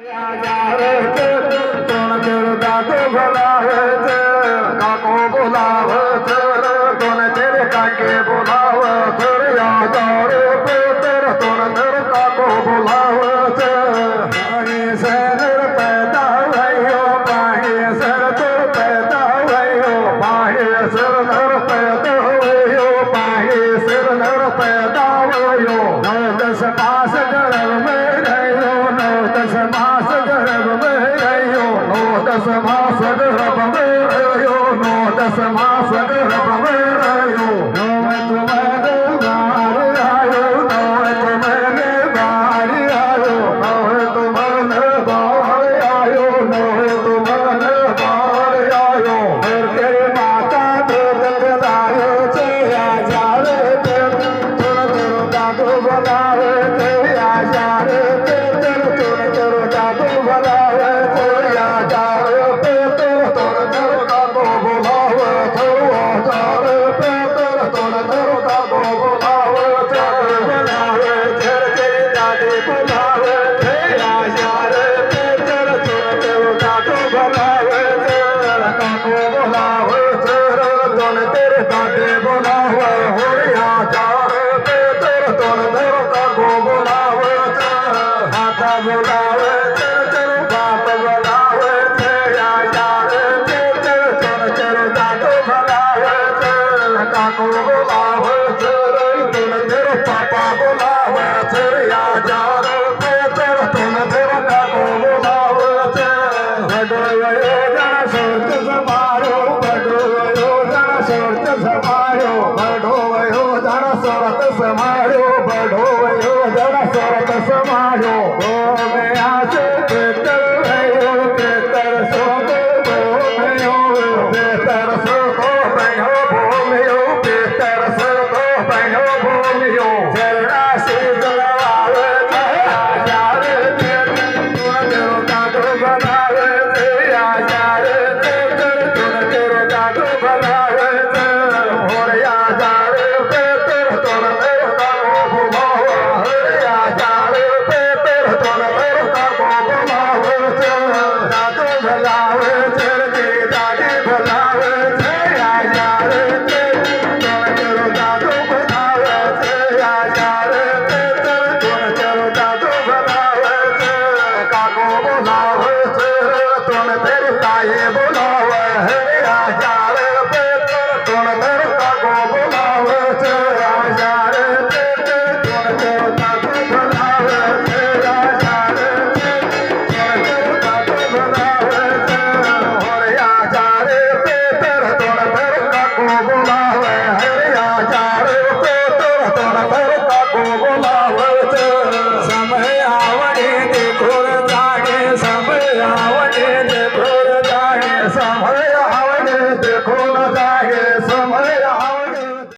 काको बोलावत दोन तेरे काके बोलावत यादार पेतर दोन तेरे काको बोलावत पाणी सर पैदा भयो पाणी सर तर पैदा भयो पाणी सर नर पैदा भयो पाणी सर नर पैदा भयो 9 10 मास गर्भ में रहो 9 10 मास गर्भ में रहो 9 10 मास गर्भ में रहो 9 10 मास गर्भ में रहो तुम्हारे बाहर आयो तुम्हारे बाहर आयो तुम्हारे बाहर आयो तुम्हारे बाहर आयो तेरी माता दूध पिलायो तेरा जारे दादू बनावे तेरा जारे दादू बनावे तेरा जारे काको बोलावत तुम तेरे पापा बोलावत या जार पेतर तुम तेरे काको बोलावत बडोयो जन सोच समारो बडोयो जन सोच समारो बडोयो जन सोच समारो बडोयो जन सोच समारो ओ मैं आसे पेतर भयो पेतर सोच भयो पेतर सोच भयो काको बोला